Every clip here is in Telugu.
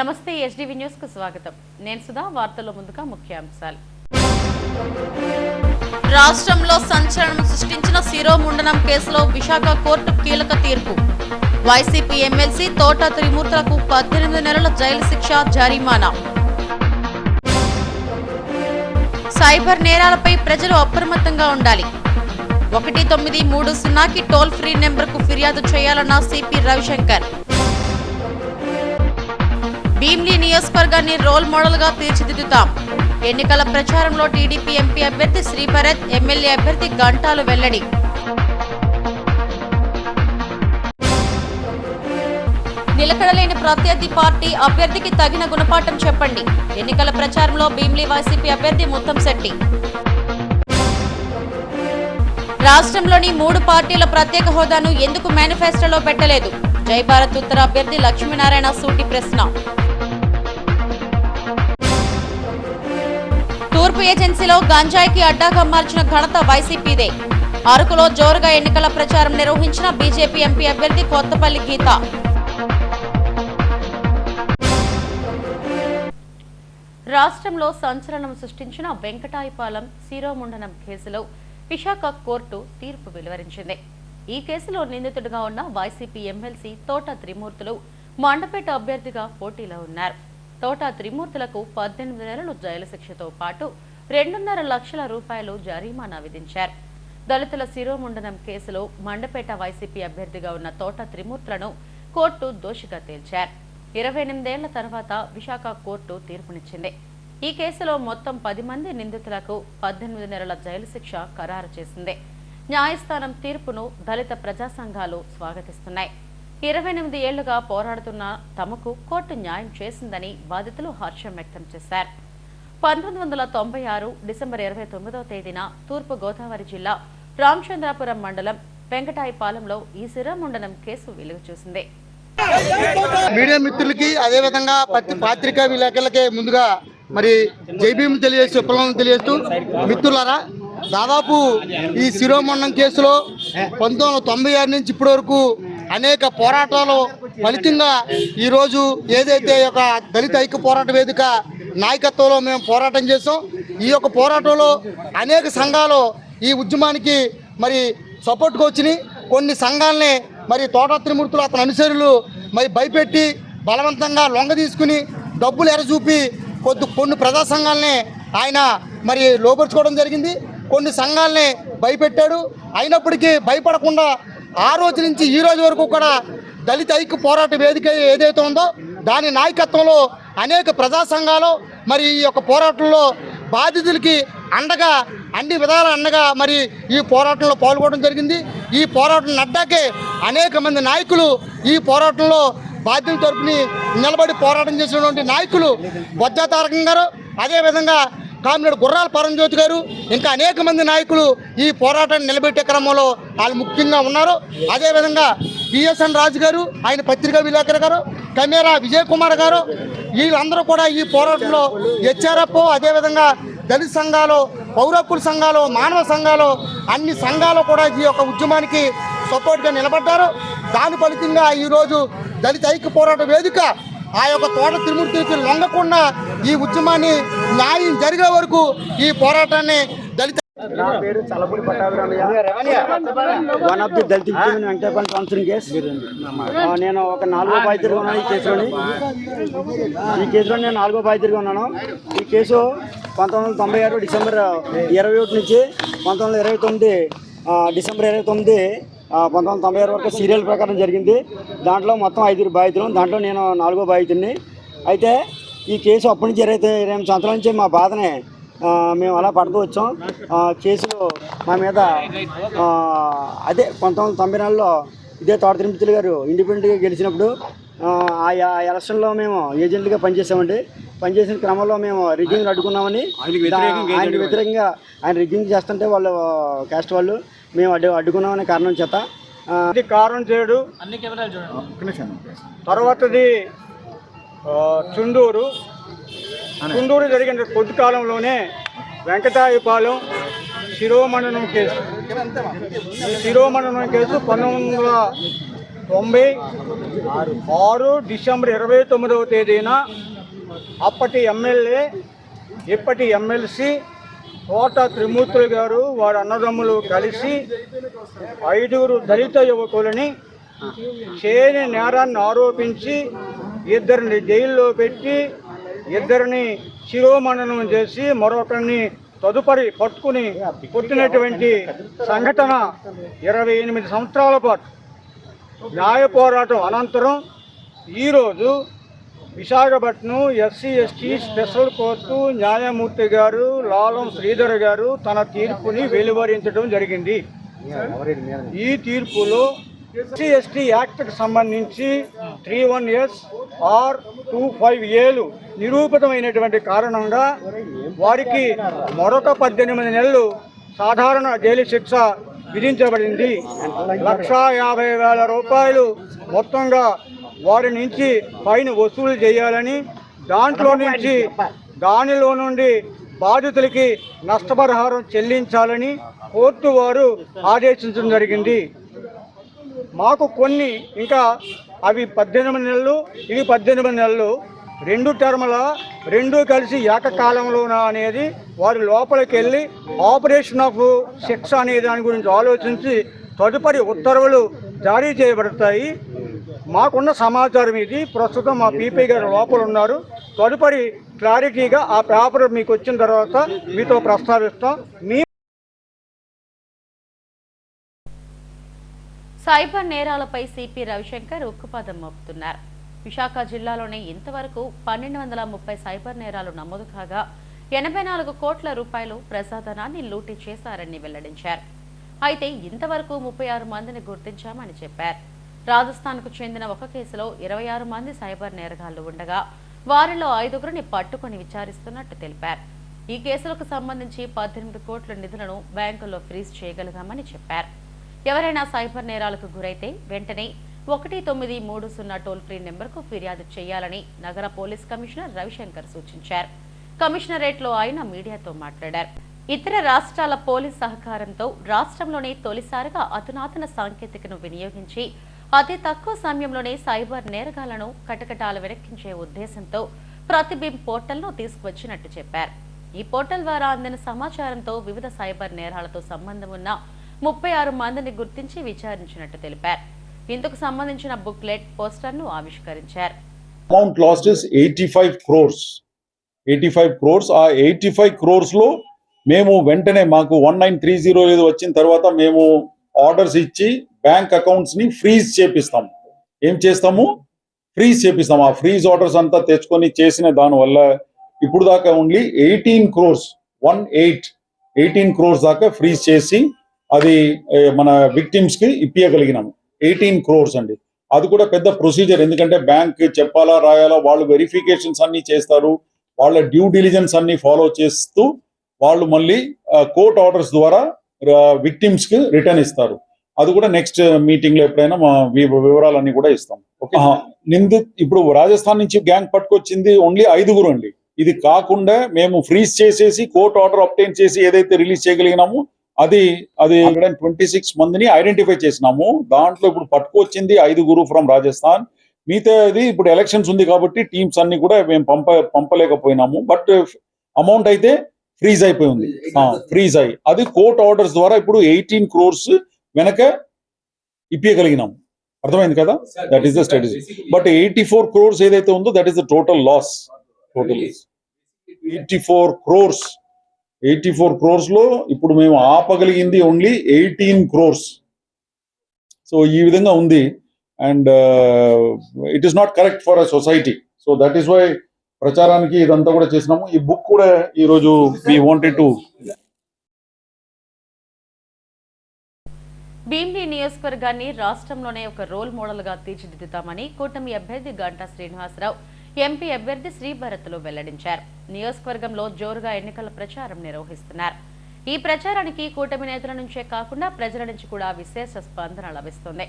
నమస్తే ఎస్డీవీ న్యూస్ కు స్వాగతం. నేను సుధా. వార్తల్లో ముందుగా ముఖ్యాంశాలు. రాష్ట్రంలో సంచలనం సృష్టించిన శిరోముండనం కేసులో విశాఖ కోర్టు కీలక తీర్పు. వైసీపీ ఎమ్మెల్సీ తోట త్రిమూర్తులకు 18 నెలల జైలు శిక్ష, జరిమానా. సైబర్ నేరాలపై ప్రజలు అప్రమత్తంగా ఉండాలి. 1930కి టోల్ ఫ్రీ నెంబర్కు ఫిర్యాదు చేయాలన్న సిపి రవిశంకర్. భీమ్లీ నియోజకవర్గాన్ని రోల్ మోడల్ గా తీర్చిదిద్దుతాం. ఎన్నికల ప్రచారంలో టీడీపీ ఎంపీ అభ్యర్థి శ్రీభరత్, ఎమ్మెల్యే అభ్యర్థి గంటాలు వెల్లడి. నిలకడలేని ప్రత్యర్థి పార్టీ అభ్యర్థికి తగిన గుణపాఠం చెప్పండి. ఎన్నికల ప్రచారంలో భీమ్లీ వైసీపీ అభ్యర్థి ముత్తంశెట్టి. రాష్ట్రంలోని 3 పార్టీల ప్రత్యేక హోదాను ఎందుకు మేనిఫెస్టోలో పెట్టలేదు? జై భారత్ ఉత్తర అభ్యర్థి లక్ష్మీనారాయణ సూటి ప్రశ్న. తూర్పు ఏజెన్సీలో గంజాయికి అడ్డాగా మార్చిన ఘనత వైసీపీదే. అరకులో జోరుగా ఎన్నికల ప్రచారం నిర్వహించిన బీజేపీ ఎంపీ అభ్యర్థి కొత్తపల్లి గీత. రాష్ట్రంలో సంచలనం సృష్టించిన వెంకటాయపాలెం శిరోముండనం కేసులో విశాఖ కోర్టు తీర్పు వెలువరించింది. ఈ కేసులో నిందితుడిగా ఉన్న వైసీపీ ఎమ్మెల్సీ తోట త్రిమూర్తులు మండపేట అభ్యర్థిగా పోటీలో ఉన్నారు. తోట త్రిమూర్తులకు 18 నెలలు జైలు శిక్షతో పాటు 2.5 లక్షల రూపాయలు జరిమానా విధించారు. దళితుల శిరోముండనం కేసులో మండపేట వైసీపీ అభ్యర్థిగా ఉన్న తోట త్రిమూర్తులను కోర్టు దోషిగా తేల్చారు. 28 ఏళ్ల తర్వాత విశాఖ కోర్టు తీర్పునిచ్చింది. ఈ కేసులో మొత్తం 10 మంది నిందితులకు 18 నెలల జైలు శిక్ష ఖరారు చేసింది. న్యాయస్థానం తీర్పును దళిత ప్రజా సంఘాలు స్వాగతిస్తున్నాయి. 28 ఏళ్లుగా పోరాడుతున్న తమకు కోర్టు న్యాయం చేసిందని బాధితులు హర్షం వ్యక్తం చేశారు. 1996 డిసెంబర్ 29వ తేదీన తూర్పు గోదావరి జిల్లా రామచంద్రాపురం మండలం వెంకటాయపాలెంలో ఈ శిరోముండనం కేసు వెలుగు చూసింది. మీడియా మిత్రులకి అదేవిధంగా పత్రికా విలేకరులకి ముందుగా మరి జైభీం తెలియజేస్తూ విప్లవం తెలియజేస్తూ మిత్రులారా, దాదాపు ఈ శిరోముండనం కేసులో 1996 నుంచి ఇప్పటి వరకు అనేక పోరాటాలు ఫలితంగా ఈరోజు ఏదైతే ఒక దళిత ఐక్య పోరాట వేదిక నాయకత్వంలో మేము పోరాటం చేసాం. ఈ యొక్క పోరాటంలో అనేక సంఘాలు ఈ ఉద్యమానికి మరి సపోర్ట్గా వచ్చినాయి. కొన్ని సంఘాలని మరి తోట త్రిమూర్తులు అతని అనుచరులు మరి భయపెట్టి బలవంతంగా లొంగ తీసుకుని డబ్బులు ఎరచూపి కొన్ని ప్రజా సంఘాలని ఆయన మరి లోపరుచుకోవడం జరిగింది. కొన్ని సంఘాలని భయపెట్టాడు. అయినప్పటికీ భయపడకుండా ఆ రోజు నుంచి ఈ రోజు వరకు కూడా దళిత ఐక్య పోరాట వేదిక ఏదైతే ఉందో దాని నాయకత్వంలో అనేక ప్రజా సంఘాలు మరి ఈ యొక్క పోరాటంలో బాధితులకి అండగా అన్ని విధాల అండగా మరి ఈ పోరాటంలో పాల్గొనడం జరిగింది. ఈ పోరాటం నడ్డాకే అనేక మంది నాయకులు ఈ పోరాటంలో బాధ్యతల తరపుని నిలబడి పోరాటం చేసినటువంటి నాయకులు బొజ్జ తారకం గారు, అదేవిధంగా కామినేడు గుర్రాల పరంజ్యోతి గారు, ఇంకా అనేక మంది నాయకులు ఈ పోరాటాన్ని నిలబెట్టే క్రమంలో వాళ్ళు ముఖ్యంగా ఉన్నారు. అదేవిధంగా పిఎస్ఎన్ రాజు గారు, ఆయన పత్రికా విలేకరు గారు, కెమెరా విజయ్ కుమార్ గారు, వీళ్ళందరూ కూడా ఈ పోరాటంలో హెచ్ఆర్ఎఫ్, అదేవిధంగా దళిత సంఘాలు, పౌరకుల సంఘాలు, మానవ సంఘాలు, అన్ని సంఘాలు కూడా ఈ యొక్క ఉద్యమానికి సపోర్ట్గా నిలబడ్డారు. దాని ఫలితంగా ఈరోజు దళిత ఐక్య పోరాట వేదిక ఆ యొక్క తోట త్రిమూర్తికి లొంగకుండా ఈ ఉద్యమాన్ని న్యాయం జరిగే వరకు ఈ పోరాటాన్ని దళిత. నా పేరు Chalapudi Pattabhiramayya, one of the Dalit Venkatayapalem counselling case. నేను ఒక 4వ బాధితుడిగా ఉన్నాను ఈ కేసులో నేను 4వ బాధితుడిగా ఉన్నాను. ఈ కేసు 1996 డిసెంబర్ 21 నుంచి 1929 డిసెంబర్ 29 1996 వరకు సీరియల్ ప్రకారం జరిగింది. దాంట్లో మొత్తం 5 బాధితులు, దాంట్లో నేను 4వ బాధితుడిని. అయితే ఈ కేసు అప్పటి నుంచి 28 సంవత్సరాల నుంచి మా బాధనే మేము అలా పడుతూ వచ్చాం. కేసులో మా మీద అదే 1994లో ఇదే తోట త్రిమూర్తులు గారు ఇండిపెండెంట్గా గెలిచినప్పుడు ఆ ఎలక్షన్లో మేము ఏజెంట్గా పనిచేసామండి. పనిచేసిన క్రమంలో మేము రిగ్గింగ్ అడ్డుకున్నామని, ఆయనకి వ్యతిరేకంగా ఆయన రిగ్గింగ్ చేస్తుంటే వాళ్ళు క్యాస్ట్ వాళ్ళు మేము అడ్డుకున్నామనే కారణం చేత ఇది కారణం చేయడు. తర్వాతది చుండూరు జరిగిన కొద్ది కాలంలోనే వెంకటాయపాలెం శిరోమణనం కేసు 1996 1996 డిసెంబర్ 29వ తేదీన అప్పటి ఎమ్మెల్యే ఇప్పటి ఎమ్మెల్సీ తోట త్రిమూర్తులు గారు వారి అన్నదమ్ములు కలిసి 5 దళిత యువకులని చేయని నేరాన్ని ఆరోపించి 2 జైల్లో పెట్టి 2 శిరోమణనం చేసి మరొకరిని తదుపరి పట్టుకుని కొట్టినటువంటి సంఘటన 28 సంవత్సరాల పాటు న్యాయ పోరాటం అనంతరం ఈరోజు Visakhapatnam SC ST special court న్యాయమూర్తి గారు లాలం శ్రీధర్ గారు తన తీర్పుని వెలువరించడం జరిగింది. ఈ తీర్పులో ఎస్సీ ఎస్టీ యాక్ట్కి సంబంధించి 31S ఆర్ 25Aలు నిరూపితమైనటువంటి కారణంగా వారికి మరొక 18 నెలలు సాధారణ జైలు శిక్ష విధించబడింది. 1,50,000 రూపాయలు మొత్తంగా వారి నుంచి ఫైన్ వసూలు చేయాలని, దానిలో నుండి బాధితులకి నష్టపరిహారం చెల్లించాలని కోర్టు వారు ఆదేశించడం జరిగింది. మాకు కొన్ని ఇంకా అవి 18 నెలలు, ఇది 18 నెలలు, 2 టర్ముల 2 కలిసి ఏకకాలంలోనా అనేది వారి లోపలికి వెళ్ళి ఆపరేషన్ ఆఫ్ శిక్ష అనే దాని గురించి ఆలోచించి తదుపరి ఉత్తర్వులు జారీ చేయబడతాయి. మాకున్న సమాచారం ఇది. ప్రస్తుతం మా పీపీ గారు లోపల ఉన్నారు. తదుపరి క్లారిటీగా ఆ పేపర్ మీకు వచ్చిన తర్వాత మీతో ప్రస్తావిస్తాం. సైబర్ నేరాలపై సిపి రవిశంకర్ ఉక్కుపాదం మోపుతున్నారు. విశాఖ జిల్లాలోనే ఇంతవరకు 1230 సైబర్ నేరాలు నమోదు కాగా 84 కోట్ల రూపాయలు ప్రజాధనాన్ని లూటీ చేశారని వెల్లడించారు. అయితే ఇంతవరకు 36 మందిని గుర్తించామని చెప్పారు. రాజస్థాన్కు చెందిన ఒక కేసులో 26 మంది సైబర్ నేరగాళ్లు ఉండగా వారిలో 5గురిని పట్టుకుని విచారిస్తున్నట్టు తెలిపారు. ఈ కేసులకు సంబంధించి 18 కోట్ల నిధులను బ్యాంకుల్లో ఫ్రీజ్ చేయగలిగామని చెప్పారు. ఎవరైనా సైబర్ నేరాలకు గురైతే వెంటనే 1930 టోల్ ఫ్రీ నెంబర్కు ఫిర్యాదు చేయాలని నగర పోలీస్ కమిషనర్ రవిశంకర్ సూచించారు. కమిషనరేట్లో ఆయన మీడియాతో మాట్లాడారు. ఇతర రాష్ట్రాల పోలీస్ సహకారంతో రాష్ట్రంలోనే తొలిసారిగా అధునాతన సాంకేతికను వినియోగించి అతి తక్కువ సమయంలోనే సైబర్ నేరగాళ్లను కటకటాలు వెనక్కించే ఉద్దేశంతో ప్రతిబింబ్ పోర్టల్ను తీసుకువచ్చినట్టు చెప్పారు. ఈ పోర్టల్ ద్వారా అందిన సమాచారంతో వివిధ సైబర్ నేరాలతో సంబంధం ఉన్న 36 మందిని గుర్తించి విచారించినట్టు తెలిపారు. ఇందుకు సంబంధించిన బుక్లెట్ పోస్టర్ను ఆవిష్కరించారు. Amount last is 85 crores. 85 crores. ఆ 85 crores లో మేము వెంటనే మాకు 1930 వచ్చిన తర్వాత మేము ఆర్డర్స్ ఇచ్చి బ్యాంక్ అకౌంట్స్ ని ఫ్రీజ్ చేపిస్తాం. ఏం చేస్తాము? ఫ్రీజ్ చేపిస్తాం. ఆ ఫ్రీజ్ ఆర్డర్స్ అంతా తెచ్చుకొని చేసిన దానివల్ల ఇప్పుడు దాకా ఓన్లీ 18 crores 18 crores దాకా ఫ్రీజ్ చేసి అది మన విక్టిమ్స్ కి ఇప్పియగలిగినాము. 18 crores అండి. అది కూడా పెద్ద ప్రొసీజర్. ఎందుకంటే బ్యాంక్ చెప్పాలా రాయాలా, వాళ్ళు వెరిఫికేషన్స్ అన్ని చేస్తారు, వాళ్ళ డ్యూ డిలిజెన్స్ అన్ని ఫాలో చేస్తూ వాళ్ళు మళ్ళీ కోర్ట్ ఆర్డర్స్ ద్వారా విక్టిమ్స్ కి రిటర్న్ ఇస్తారు. అది కూడా నెక్స్ట్ మీటింగ్ లో ఎప్పుడైనా మా వివరాలన్నీ కూడా ఇస్తాం. ఓకే. ఇప్పుడు రాజస్థాన్ నుంచి గ్యాంగ్ పట్టుకొచ్చింది ఓన్లీ 5గురు అండి. ఇది కాకుండా మేము ఫ్రీజ్ చేసేసి కోర్ట్ ఆర్డర్ అబ్టైన్ చేసి ఏదైతే రిలీజ్ చేయగలిగినామో అది 126 మందిని ఐడెంటిఫై చేసినాము. దాంట్లో ఇప్పుడు పట్టుకొచ్చింది 5గురు ఫ్రమ్ రాజస్థాన్. మిగతాది ఇప్పుడు ఎలక్షన్స్ ఉంది కాబట్టి టీమ్స్ అన్ని కూడా మేము పంపలేకపోయినాము. బట్ అమౌంట్ అయితే ఫ్రీజ్ అయిపోయింది. ఫ్రీజ్ అయ్యి అది కోర్ట్ ఆర్డర్స్ ద్వారా ఇప్పుడు 18 crores వెనక ఇప్పియగలిగినాము. అర్థమైంది కదా? That is the strategy. But 84 crores ఏదైతే ఉందో that is the total loss. Total 84 crores లో ఇప్పుడు మేము ఆపగలిగింది ఓన్లీ 18 crores. సో ఈ విధంగా ఉంది. And it is not correct for a society. So that is why ప్రచారానికి ఇదంతా కూడా చేసినాము. ఈ బుక్ కూడా ఈరోజు వి వాంటెడ్ టు. భీమిలి నియోజకవర్గాన్ని రాష్ట్రంలోనే ఒక రోల్ మోడల్ గా తీర్చిదిద్దుతామని కూటమి అభ్యర్థి గంటా శ్రీనివాసరావు, ఎంపీ అభ్యర్థి శ్రీభరత్లు వెల్లడించారు. నియోజకవర్గంలో జోరుగా ఎన్నికల ప్రచారం నిర్వహిస్తున్నారు. ఈ ప్రచారానికి కూటమి నేతల నుంచే కాకుండా ప్రజల నుంచి కూడా విశేష స్పందన లభిస్తుంది.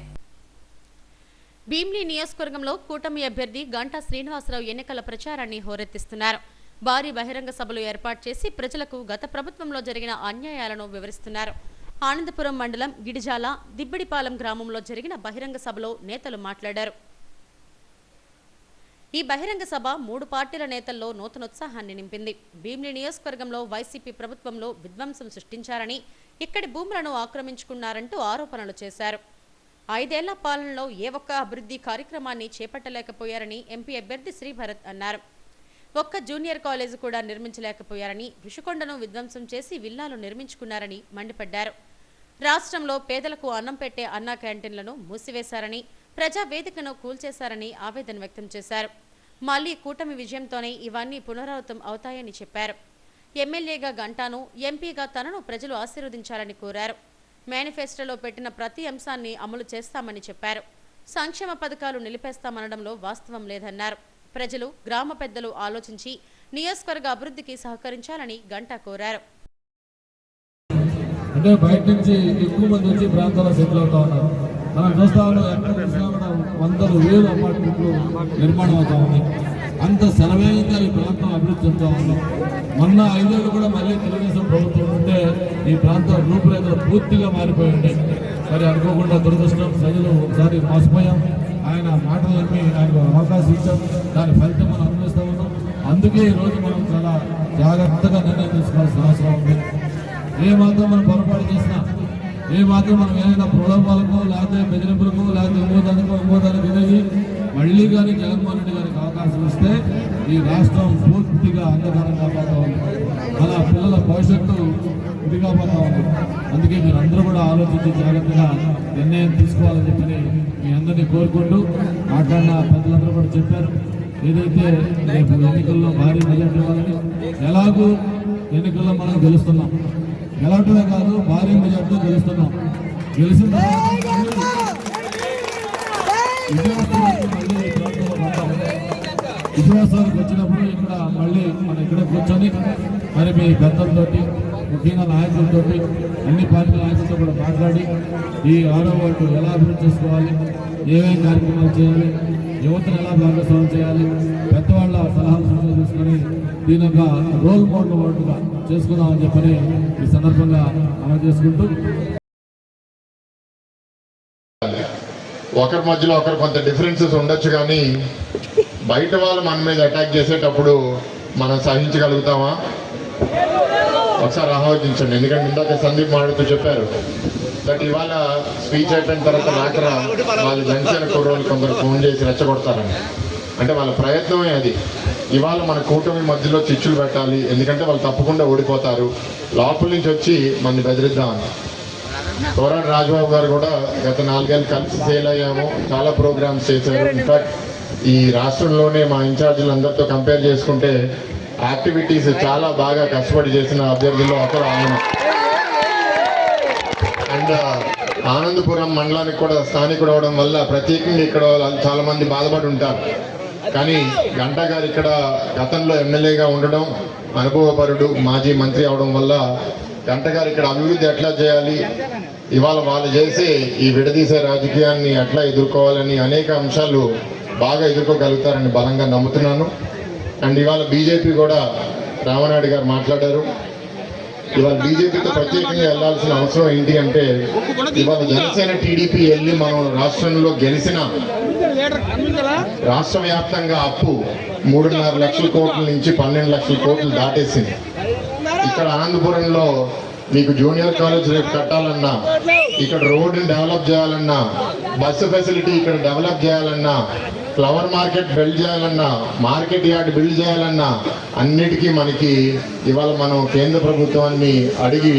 భీమిలి నియోజకవర్గంలో కూటమి అభ్యర్థి గంటా శ్రీనివాసరావు ఎన్నికల ప్రచారాన్ని హోరెత్తిస్తున్నారు. భారీ బహిరంగ సభలు ఏర్పాటు చేసి ప్రజలకు గత ప్రభుత్వంలో జరిగిన అన్యాయాలను వివరిస్తున్నారు. ఆనందపురం మండలం గిడిజాల దిబ్బిడిపాలెం గ్రామంలో జరిగిన బహిరంగ సభలో నేతలు మాట్లాడారు. ఈ బహిరంగ సభ 3 పార్టీల నేతల్లో నూతనోత్సాహాన్ని నింపింది. భీమిలి నియోజకవర్గంలో వైసీపీ ప్రభుత్వంలో విధ్వంసం సృష్టించారని, ఇక్కడి భూములను ఆక్రమించుకున్నారంటూ ఆరోపణలు చేశారు. 5 ఏళ్ల పాలనలో ఏ ఒక్క అభివృద్ధి కార్యక్రమాన్ని చేపట్టలేకపోయారని ఎంపీ అభ్యర్థి శ్రీభరత్ అన్నారు. ఒక్క జూనియర్ కాలేజీ కూడా నిర్మించలేకపోయారని, ఋషికొండను విధ్వంసం చేసి విల్లాలు నిర్మించుకున్నారని మండిపడ్డారు. రాష్ట్రంలో పేదలకు అన్నం పెట్టే అన్నా క్యాంటీన్లను మూసివేశారని, ప్రజా వేదికను కూల్చేశారని ఆవేదన వ్యక్తం చేశారు. మళ్లీ కూటమి విజయంతోనే ఇవన్నీ పునరావృతం అవుతాయని చెప్పారు. ఎమ్మెల్యేగా గంటాను, ఎంపీగా తనను ప్రజలు ఆశీర్వదించాలని కోరారు. మేనిఫెస్టోలో పెట్టిన ప్రతి అంశాన్ని అమలు చేస్తామని చెప్పారు. సంక్షేమ పథకాలు నిలిపేస్తామనడంలో వాస్తవం లేదన్నారు. ప్రజలు, గ్రామ పెద్దలు ఆలోచించి నియోజకవర్గ అభివృద్ధికి సహకరించాలని గంటా కోరారు. అంటే బయట నుంచి ఎక్కువ మంది వచ్చి ప్రాంతాల్లో సెటిల్ అవుతా ఉన్నారు. మనం చూస్తా ఉన్నాం, ఎక్కడ చూసినా కూడా 100,000 అపార్ట్మెంట్లు నిర్మాణం అవుతా ఉంది. అంత శరవేగంగా ఈ ప్రాంతం అభివృద్ధి చెందుతా ఉన్నాం. మొన్న 5 ఏళ్ళు కూడా మళ్ళీ తెలుగుదేశం ప్రభుత్వం ఉంటే ఈ ప్రాంతం రూపురేఖలు పూర్తిగా మారిపోయి ఉంటాయి. మరి అనుకోకుండా దురదృష్టం, ప్రజలు ఒకసారి మోసపోయాం. ఆయన మాటలు నమ్మి ఆయనకు అవకాశం ఇచ్చాం. దాని ఫలితం మనం అనుభవిస్తూ ఉన్నాం. అందుకే ఈరోజు మనం చాలా జాగ్రత్తగా నిర్ణయం తీసుకోవాల్సిన అవసరం ఉంది. ఏ మాత్రం మనం పొరపాటు చేసినా, ఏ మాత్రం మనం ఏదైనా ప్రలోభాలకు, లేకపోతే బెదిరింపులకు, లేకపోతే ఇంకోదానికి ఎదిగి మళ్ళీ కానీ జగన్మోహన్ రెడ్డి గారికి అవకాశం ఇస్తే ఈ రాష్ట్రం పూర్తిగా అంధకారంగా పోతా ఉంది. అలా పిల్లల భవిష్యత్తు ఇదిగా పోతా ఉంది. అందుకే మీరు అందరూ కూడా ఆలోచించి జాగ్రత్తగా నిర్ణయం తీసుకోవాలని చెప్పి మీ అందరినీ కోరుకుంటూ మాట్లాడిన పెద్దలందరూ కూడా చెప్పారు. ఏదైతే రేపు ఎన్నికల్లో భారీ మెజార్టీ ఇవ్వాలని, ఎలాగూ ఎన్నికల్లో మనం గెలుస్తున్నాం. గెలవటమే కాదు, భారీ మెజార్టీతో గెలుస్తున్నాం. గెలిచిన విశ్వాసానికి వచ్చినప్పుడు ఇక్కడ మళ్ళీ మనం ఇక్కడ కూర్చొని మరి మీ పెద్దలతోటి, ముఖ్యంగా నాయకులతోటి, అన్ని పార్టీల నాయకులతో కూడా మాట్లాడి ఈ 6వ వార్డు ఎలా అభివృద్ధి చేసుకోవాలి, ఏమేమి కార్యక్రమాలు చేయాలి, యువతను ఎలా భాగస్వామ్యం చేయాలి, పెద్దవాళ్ళ సలహాలు సూచనలు తీసుకొని దీని ఒక రోల్ మోడల్ వార్డుగా చేసుకుందామని చెప్పని ఈ సందర్భంగా అమలు చేసుకుంటూ, ఒకరి మధ్యలో ఒకరు కొంత డిఫరెన్సెస్ ఉండొచ్చు, కానీ బయట వాళ్ళు మన మీద అటాక్ చేసేటప్పుడు మనం సహించగలుగుతామా? ఒకసారి ఆలోచించండి. ఎందుకంటే ఇందాక సందీప్ మాట్లాడుతూ చెప్పారు బట్ ఇవాళ స్పీచ్ అయిపోయిన తర్వాత రాకరా వాళ్ళు జనసేన కుర్రోళ్ళు కొందరు ఫోన్ చేసి రెచ్చగొడతారని. అంటే వాళ్ళ ప్రయత్నమే అది. ఇవాళ మన కూటమి మధ్యలో చిచ్చులు పెట్టాలి, ఎందుకంటే వాళ్ళు తప్పకుండా ఓడిపోతారు, లోపల నుంచి వచ్చి మన బెదిరిద్దామని. కోరాడు రాజబాబు గారు కూడా గత 4 ఏళ్ళు కలిసి సేల్ అయ్యాము, చాలా ప్రోగ్రామ్స్ చేశారు. ఇన్ఫాక్ట్ ఈ రాష్ట్రంలోనే మా ఇన్ఛార్జీలందరితో కంపేర్ చేసుకుంటే యాక్టివిటీస్ చాలా బాగా కష్టపడి చేసిన అభ్యర్థుల్లో ఒకరు ఆయన. అండ్ ఆనందపురం మండలానికి కూడా స్థానికుడు అవడం వల్ల ప్రత్యేకంగా ఇక్కడ చాలా మంది బాధపడి ఉంటారు. కానీ గంటా గారు ఇక్కడ గతంలో ఎమ్మెల్యేగా ఉండడం, అనుభవపరుడు, మాజీ మంత్రి అవడం వల్ల గంటా గారు ఇక్కడ అభివృద్ధి ఎట్లా చేయాలి, ఇవాళ వాళ్ళు చేసే ఈ విడదీసే రాజకీయాన్ని ఎట్లా ఎదుర్కోవాలని అనేక అంశాలు బాగా ఎదుర్కోగలుగుతారని బలంగా నమ్ముతున్నాను. అండ్ ఇవాళ బీజేపీ కూడా రామనాయుడు గారు మాట్లాడారు. ఇవాళ బీజేపీతో ప్రత్యేకంగా వెళ్లాల్సిన అవసరం ఏంటి అంటే, ఇవాళ జనసేన టీడీపీ వెళ్ళి మనం రాష్ట్రంలో గెలిచిన రాష్ట్ర వ్యాప్తంగా అప్పు 3.5 లక్షల కోట్ల నుంచి 12 లక్షల కోట్లు దాటేసింది. ఇక్కడ అనంతపురంలో మీకు జూనియర్ కాలేజ్ రేపు కట్టాలన్నా, ఇక్కడ రోడ్ని డెవలప్ చేయాలన్నా, బస్సు ఫెసిలిటీ ఇక్కడ డెవలప్ చేయాలన్నా, ఫ్లవర్ మార్కెట్ బిల్డ్ చేయాలన్నా, మార్కెట్ యార్డ్ బిల్డ్ చేయాలన్నా అన్నిటికీ మనకి ఇవాళ మనం కేంద్ర ప్రభుత్వాన్ని అడిగి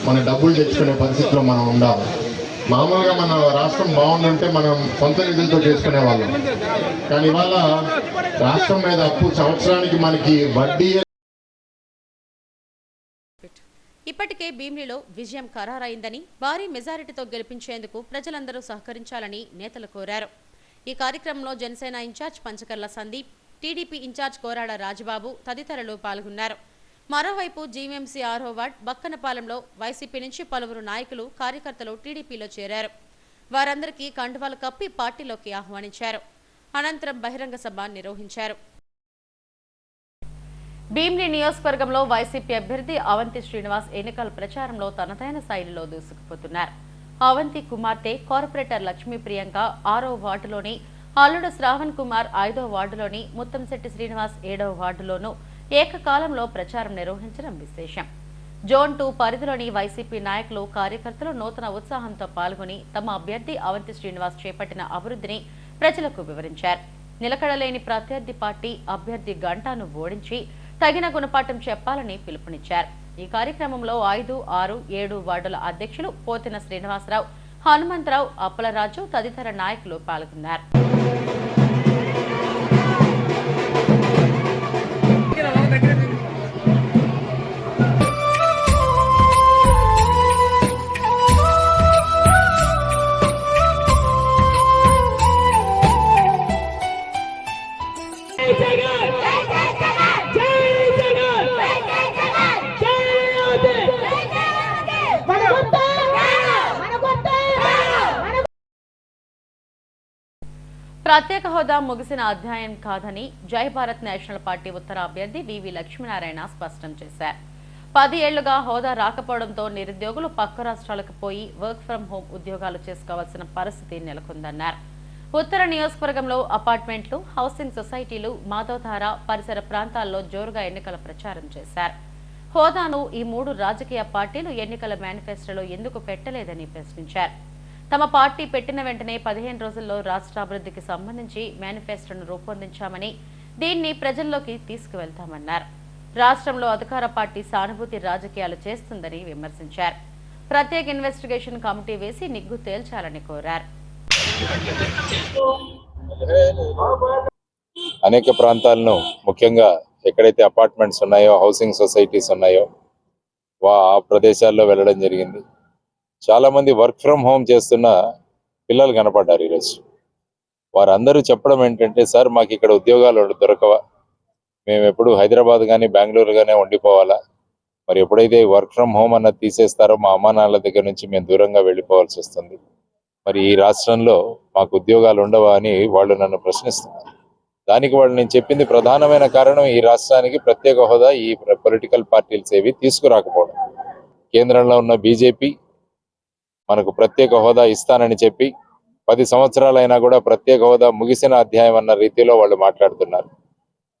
మన డబ్బులు తెచ్చుకునే పరిస్థితిలో మనం ఉండాలి. మామూలుగా మన రాష్ట్రం బాగుందంటే మనం సొంత నిధులతో చేసుకునే వాళ్ళం, కానీ ఇవాళ రాష్ట్రం మీద అప్పు సంవత్సరానికి మనకి వడ్డీ. ఇప్పటికే భీమిలిలో విజయం ఖరారైందని, భారీ మెజారిటీతో గెలిపించేందుకు ప్రజలందరూ సహకరించాలని నేతలు కోరారు. ఈ కార్యక్రమంలో Janasena in charge Panchakarla Sandeep, TDP in charge Korada Rajababu తదితరులు పాల్గొన్నారు. మరోవైపు జీవీఎంసీ 6వ వార్డ్ బక్కనపాలెంలో వైసీపీ నుంచి పలువురు నాయకులు, కార్యకర్తలు టీడీపీలో చేరారు. వారందరికీ కండువాలు కప్పి పార్టీలోకి ఆహ్వానించారు. అనంతరం బహిరంగ సభ నిర్వహించారు. భీమిలి నియోజకవర్గంలో వైసీపీ అభ్యర్థి అవంతి శ్రీనివాస్ ఎన్నికల ప్రచారంలో తనదైన శైలిలో దూసుకుపోతున్నారు. అవంతి కుమార్తె కార్పొరేటర్ లక్ష్మీ ప్రియాంక 6వ వార్డులోని, అల్లుడు శ్రావణ్ కుమార్ 5వ వార్డులోని, ముత్తంశెట్టి శ్రీనివాస్ 7వ వార్డులోనూ ఏకకాలంలో ప్రచారం నిర్వహించడం విశేషం. జోన్ 2 పరిధిలోని వైసీపీ నాయకులు, కార్యకర్తలు నూతన ఉత్సాహంతో పాల్గొని తమ అభ్యర్థి అవంతి శ్రీనివాస్ చేపట్టిన అభివృద్ధిని ప్రజలకు వివరించారు. నిలకడలేని ప్రత్యర్థి పార్టీ అభ్యర్థి గంటాను ఓడించి తగిన గుణపాఠం చెప్పాలని పిలుపునిచ్చారు. ఈ కార్యక్రమంలో 5, 6, 7 వార్డుల అధ్యక్షులు పోతిన శ్రీనివాసరావు, హనుమంతరావు, అప్పలరాజు తదితర నాయకులు పాల్గొన్నారు. ప్రత్యేక హోదా ముగిసిన అధ్యాయం కాదని జై భారత్ నేషనల్ పార్టీ ఉత్తర అభ్యర్థి వివి లక్ష్మీనారాయణ స్పష్టం చేశారు. 10 ఏళ్లుగా హోదా రాకపోవడంతో నిరుద్యోగులు పక్క రాష్ట్రాలకు పోయి వర్క్ ఫ్రం హోం ఉద్యోగాలు చేసుకోవాల్సిన పరిస్థితి నెలకొందన్నారు. ఉత్తర నియోజకవర్గంలో అపార్ట్మెంట్లు, హౌసింగ్ సొసైటీలు, మాధవధార పరిసర ప్రాంతాల్లో జోరుగా ఎన్నికల ప్రచారం చేశారు. హోదాను ఈ 3 రాజకీయ పార్టీలు ఎన్నికల మేనిఫెస్టోలో ఎందుకు పెట్టలేదని ప్రశ్నించారు. తమ పార్టీ పెట్టిన వెంటనే 15 రోజుల్లో రాష్ట్రాభివృద్ధికి సంబంధించి మేనిఫెస్టోను రూపొందించామని, దీన్ని ప్రజల్లోకి తీసుకువెళ్తామన్నారు. రాష్ట్రంలో అధికార పార్టీ సానుభూతి రాజకీయాలు చేస్తుందని విమర్శించారు. ప్రత్యేక ఇన్వెస్టిగేషన్ కమిటీ వేసి నిగ్గు తేల్చాలని కోరారు. అనేక ప్రాంతాలను, ముఖ్యంగా ఎక్కడైతే అపార్ట్మెంట్స్ ఉన్నాయో, హౌసింగ్ సొసైటీస్ ఉన్నాయో ఆ ప్రదేశాల్లో వెళ్ళడం జరిగింది. చాలా మంది వర్క్ ఫ్రమ్ హోమ్ చేస్తున్న పిల్లలు కనపడ్డారు ఈరోజు. వారందరూ చెప్పడం ఏంటంటే, సార్ మాకు ఇక్కడ ఉద్యోగాలు దొరకవా, మేము ఎప్పుడు హైదరాబాద్ కానీ బెంగళూరు కానీ ఉండిపోవాలా, మరి ఎప్పుడైతే వర్క్ ఫ్రమ్ హోమ్ అన్నది తీసేస్తారో మా అమ్మా నాన్నల దగ్గర నుంచి మేము దూరంగా వెళ్ళిపోవాల్సి వస్తుంది, మరి ఈ రాష్ట్రంలో మాకు ఉద్యోగాలు ఉండవా అని వాళ్ళు నన్ను ప్రశ్నిస్తున్నారు. దానికి వాళ్ళు నేను చెప్పింది ప్రధానమైన కారణం ఈ రాష్ట్రానికి ప్రత్యేక హోదా ఈ పొలిటికల్ పార్టీలు ఏవి తీసుకురాకపోవడం. కేంద్రంలో ఉన్న బీజేపీ మనకు ప్రత్యేక హోదా ఇస్తానని చెప్పి 10 సంవత్సరాలైనా కూడా ప్రత్యేక హోదా ముగిసిన అధ్యాయం అన్న రీతిలో వాళ్ళు మాట్లాడుతున్నారు.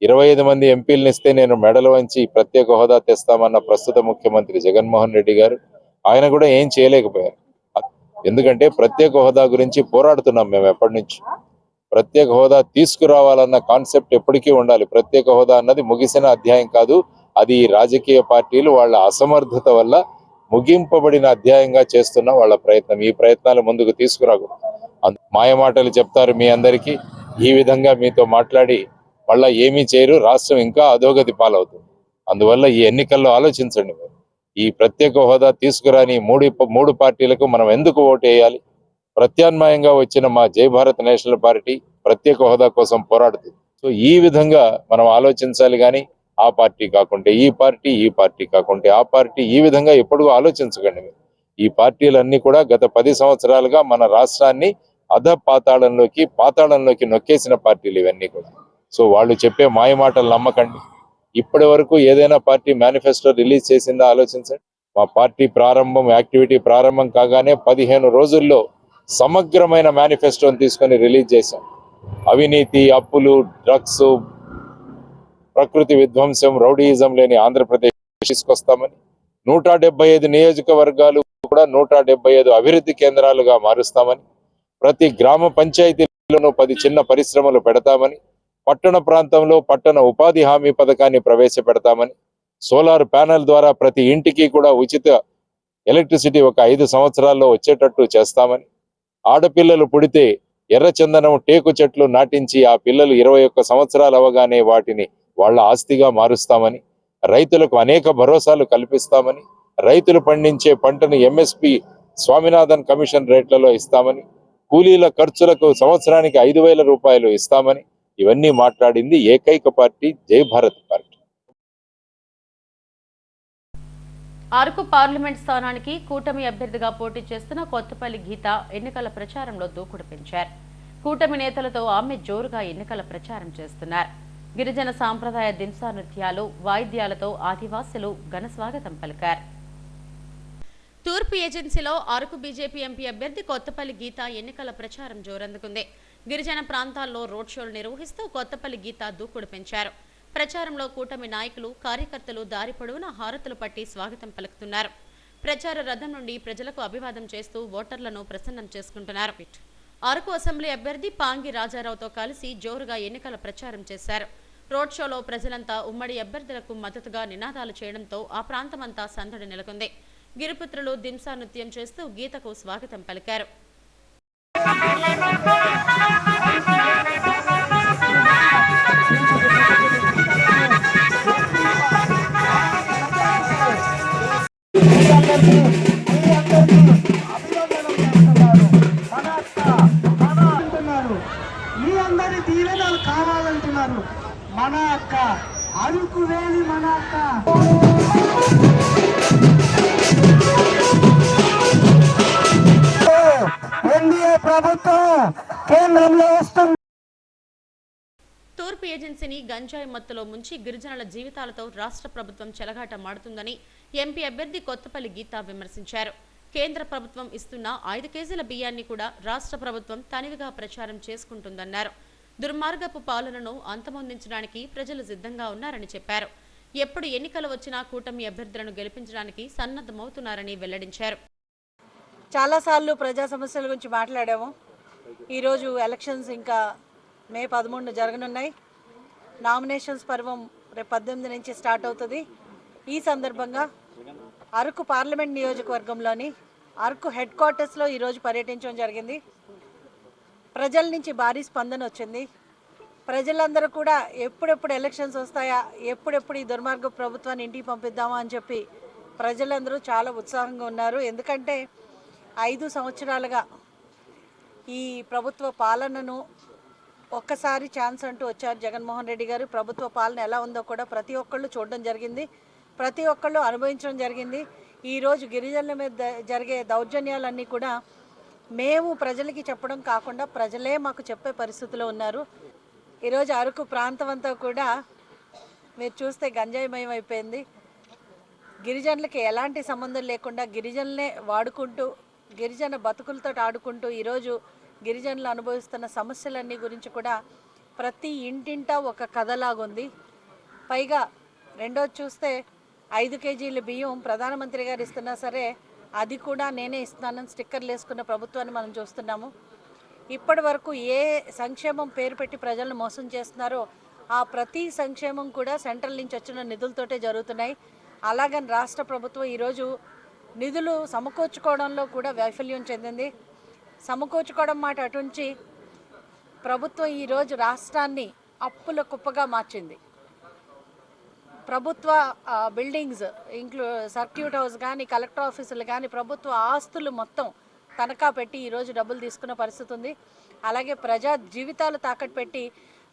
25 మంది ఎంపీలను ఇస్తే నేను మెడలు వంచి ప్రత్యేక హోదా తెస్తామన్న ప్రస్తుత ముఖ్యమంత్రి జగన్మోహన్ రెడ్డి గారు, ఆయన కూడా ఏం చేయలేకపోయారు. ఎందుకంటే ప్రత్యేక హోదా గురించి పోరాడుతున్నాం మేము ఎప్పటి నుంచి. ప్రత్యేక హోదా తీసుకురావాలన్న కాన్సెప్ట్ ఎప్పటికీ ఉండాలి. ప్రత్యేక హోదా అన్నది ముగిసిన అధ్యాయం కాదు, అది రాజకీయ పార్టీలు వాళ్ళ అసమర్థత వల్ల ముగింపబడిన అధ్యాయంగా చేస్తున్న వాళ్ళ ప్రయత్నం. ఈ ప్రయత్నాలు ముందుకు తీసుకురాకూడదు. మాయమాటలు చెప్తారు మీ అందరికీ, ఈ విధంగా మీతో మాట్లాడి మళ్ళా ఏమీ చేయరు, రాష్ట్రం ఇంకా అధోగతి పాలవుతుంది. అందువల్ల ఈ ఎన్నికల్లో ఆలోచించండి. ఈ ప్రత్యేక హోదా తీసుకురాని మూడు పార్టీలకు మనం ఎందుకు ఓటు వేయాలి? ప్రత్యామ్నాయంగా వచ్చిన మా జై భారత్ నేషనల్ పార్టీ ప్రత్యేక హోదా కోసం పోరాడుతుంది. సో ఈ విధంగా మనం ఆలోచించాలి, కానీ ఆ పార్టీ కాకుంటే ఈ పార్టీ, ఈ పార్టీ కాకుంటే ఆ పార్టీ, ఈ విధంగా ఎప్పుడూ ఆలోచించకండి. ఈ పార్టీలన్నీ కూడా గత 10 సంవత్సరాలుగా మన రాష్ట్రాన్ని పాతాళంలోకి నొక్కేసిన పార్టీలు ఇవన్నీ కూడా. సో వాళ్ళు చెప్పే మాయమాటలు నమ్మకండి. ఇప్పటి వరకు ఏదైనా పార్టీ మేనిఫెస్టో రిలీజ్ చేసిందా ఆలోచించండి. మా పార్టీ యాక్టివిటీ ప్రారంభం కాగానే 15 రోజుల్లో సమగ్రమైన మేనిఫెస్టోని తీసుకొని రిలీజ్ చేశాం. అవినీతి, అప్పులు, డ్రగ్స్, ప్రకృతి విధ్వంసం, రౌడీయిజం లేని ఆంధ్రప్రదేశ్ తీసుకొస్తామని, 175 నియోజకవర్గాలు కూడా 175 అభివృద్ధి కేంద్రాలుగా మారుస్తామని, ప్రతి గ్రామ పంచాయతీలోనూ 10 చిన్న పరిశ్రమలు పెడతామని, పట్టణ ప్రాంతంలో పట్టణ ఉపాధి హామీ పథకాన్ని ప్రవేశపెడతామని, సోలార్ ప్యానెల్ ద్వారా ప్రతి ఇంటికి కూడా ఉచిత ఎలక్ట్రిసిటీ ఒక 5 సంవత్సరాల్లో వచ్చేటట్టు చేస్తామని, ఆడపిల్లలు పుడితే ఎర్రచందనం, టేకు చెట్లు నాటించి ఆ పిల్లలు 21 సంవత్సరాలు అవగానే వాటిని వాళ్ళ ఆస్తిగా మారుస్తామని, రైతులకు అనేక భరోసాలు కల్పిస్తామని, రైతులు పండించే పంటను ఎంఎస్పి స్వామినాథన్ కమిషన్ రేట్లలో ఇస్తామని, కూలీల ఖర్చులకు సంవత్సరానికి 5,000 రూపాయలు ఇస్తామని, ఇవన్నీ మాట్లాడింది ఏకైక పార్టీ జై భారత్ పార్టీ. అరకు పార్లమెంట్ స్థానానికి కూటమి అభ్యర్థిగా పోటీ చేస్తున్న కొత్తపల్లి గీత ఎన్నికల ప్రచారంలో దూకుడు పెంచారు. కూటమి నేతలతో ఆమె జోరుగా ఎన్నికల ప్రచారం చేస్తున్నారు. గిరిజన సాంప్రదాయ దింసా నృత్యాలు, వాయిద్యాలతో ఆదివాసులు ఘన స్వాగతం పలికారు. తూర్పు ఏజెన్సీలో అరకు బీజేపీ ఎంపీ అభ్యర్థి కొత్తపల్లి గీత ఎన్నికల ప్రచారం జోరందుకుంది. గిరిజన ప్రాంతాల్లో రోడ్ షోలు నిర్వహిస్తూ కొత్తపల్లి గీత దూకుడు పెంచారు. ప్రచారంలో కూటమి నాయకులు, కార్యకర్తలు దారి పొడవునా హారతులు పట్టి స్వాగతం పలుకుతున్నారు. ప్రచార రథం నుండి ప్రజలకు అభివాదం చేస్తూ ఓటర్లను ప్రసన్నం చేసుకుంటున్నారు. అరకు అసెంబ్లీ అభ్యర్థి పాంగి రాజారావుతో కలిసి జోరుగా ఎన్నికల ప్రచారం చేశారు. రోడ్ షోలో ప్రజలంతా ఉమ్మడి అభ్యర్థులకు మద్దతుగా నినాదాలు చేయడంతో ఆ ప్రాంతమంతా సందడి నెలకొంది. గిరిపుత్రులు దింసా నృత్యం చేస్తూ గీతకు స్వాగతం పలికారు. మీ అందరి దీవెనలు కావాలంటున్నారు. మన అక్క అరకు వేలి మన అక్క. ఎన్డీఏ ప్రభుత్వం కేంద్రంలో వస్తుంది. తూర్పు ఏజెన్సీని గంజాయి మత్తులో ముంచి గిరిజనుల జీవితాలతో రాష్ట్ర ప్రభుత్వం చెలగాటమాడుతుందని ఎంపీ అభ్యర్థి కొత్తపల్లి గీత విమర్శించారు. కేంద్ర ప్రభుత్వం ఇస్తున్న 5 కేజీల బియ్యాన్ని కూడా రాష్ట్ర ప్రభుత్వం తనివిగా ప్రచారం చేసుకుంటుందన్నారు. దుర్మార్గపు పాలనను అంతమొందించడానికి ప్రజలు సిద్ధంగా ఉన్నారని చెప్పారు. ఎప్పుడు ఎన్నికలు వచ్చినా కూటమి అభ్యర్థులను గెలిపించడానికి సన్నద్ధమవుతున్నారని వెల్లడించారు. చాలాసార్లు ప్రజా సమస్యల గురించి మాట్లాడాము. ఈరోజు ఎలక్షన్స్ ఇంకా మే 13 జరగనున్నాయి. నామినేషన్స్ పర్వం రేపు 18 నుంచి స్టార్ట్ అవుతుంది. ఈ సందర్భంగా అరకు పార్లమెంట్ నియోజకవర్గంలోని అరకు హెడ్ క్వార్టర్స్లో ఈరోజు పర్యటించడం జరిగింది. ప్రజల నుంచి భారీ స్పందన వచ్చింది. ప్రజలందరూ కూడా ఎప్పుడెప్పుడు ఎలక్షన్స్ వస్తాయా, ఎప్పుడెప్పుడు ఈ దుర్మార్గ ప్రభుత్వాన్ని ఇంటికి పంపిద్దామా అని చెప్పి ప్రజలందరూ చాలా ఉత్సాహంగా ఉన్నారు. ఎందుకంటే 5 సంవత్సరాలుగా ఈ ప్రభుత్వ పాలనను ఒక్కసారి ఛాన్స్ అంటూ వచ్చారు జగన్మోహన్ రెడ్డి గారు. ప్రభుత్వ పాలన ఎలా ఉందో కూడా ప్రతి ఒక్కళ్ళు చూడడం జరిగింది, ప్రతి ఒక్కళ్ళు అనుభవించడం జరిగింది. ఈరోజు గిరిజనుల మీద జరిగే దౌర్జన్యాలన్నీ కూడా మేము ప్రజలకి చెప్పడం కాకుండా ప్రజలే మాకు చెప్పే పరిస్థితిలో ఉన్నారు. ఈరోజు అరకు ప్రాంతం అంతా కూడా మీరు చూస్తే గంజాయిమయం అయిపోయింది. గిరిజనులకి ఎలాంటి సంబంధం లేకుండా గిరిజనులనే వాడుకుంటూ గిరిజన బతుకులతో ఆడుకుంటూ ఈరోజు గిరిజనులు అనుభవిస్తున్న సమస్యలన్నీ గురించి కూడా ప్రతి ఇంటింటా ఒక కథలాగుంది. పైగా రెండోది చూస్తే 5 కేజీల బియ్యం ప్రధానమంత్రి గారు ఇస్తున్నా సరే అది కూడా నేనే ఇస్తున్నానని స్టిక్కర్లు వేసుకున్న ప్రభుత్వాన్ని మనం చూస్తున్నాము. ఇప్పటి వరకు ఏ సంక్షేమం పేరు పెట్టి ప్రజలను మోసం చేస్తున్నారో ఆ ప్రతి సంక్షేమం కూడా సెంట్రల్ నుంచి వచ్చిన నిధులతోటే జరుగుతున్నాయి. అలాగని రాష్ట్ర ప్రభుత్వం ఈరోజు నిధులు సమకూర్చుకోవడంలో కూడా వైఫల్యం చెందింది. సమకూర్చుకోవడం మాట అటుంచి ప్రభుత్వం ఈరోజు రాష్ట్రాన్ని అప్పుల కుప్పగా మార్చింది. ప్రభుత్వ బిల్డింగ్స్ సర్క్యూట్ హౌస్ కానీ కలెక్టర్ ఆఫీసులు కానీ ప్రభుత్వ ఆస్తులు మొత్తం తనఖా పెట్టి ఈరోజు డబ్బులు తీసుకున్న పరిస్థితి ఉంది. అలాగే ప్రజా జీవితాలు తాకట్టు పెట్టి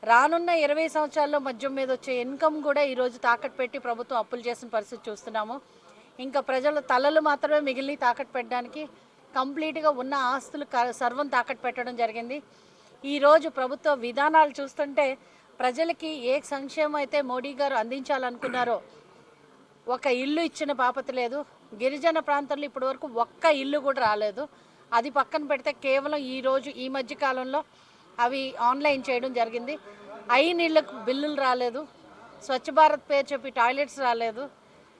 రానున్న 20 సంవత్సరాల్లో మద్యం మీద వచ్చే ఇన్కమ్ కూడా ఈరోజు తాకట్టు పెట్టి ప్రభుత్వం అప్పులు చేసిన పరిస్థితి చూస్తున్నాము. ఇంకా ప్రజల తలలు మాత్రమే మిగిలి తాకట్టు పెట్టడానికి కంప్లీట్గా ఉన్న ఆస్తులు సర్వం తాకట్టు పెట్టడం జరిగింది. ఈరోజు ప్రభుత్వ విధానాలు చూస్తుంటే ప్రజలకి ఏ సంక్షేమం అయితే మోడీ గారు అందించాలనుకున్నారో ఒక ఇల్లు ఇచ్చిన పాపత లేదు. గిరిజన ప్రాంతాల్లో ఇప్పటి వరకు ఒక్క ఇల్లు కూడా రాలేదు. అది పక్కన పెడితే కేవలం ఈరోజు ఈ మధ్య కాలంలో అవి ఆన్లైన్ చేయడం జరిగింది. నీళ్ళకు బిల్లులు రాలేదు, స్వచ్ఛ భారత్ పేరు చెప్పి టాయిలెట్స్ రాలేదు,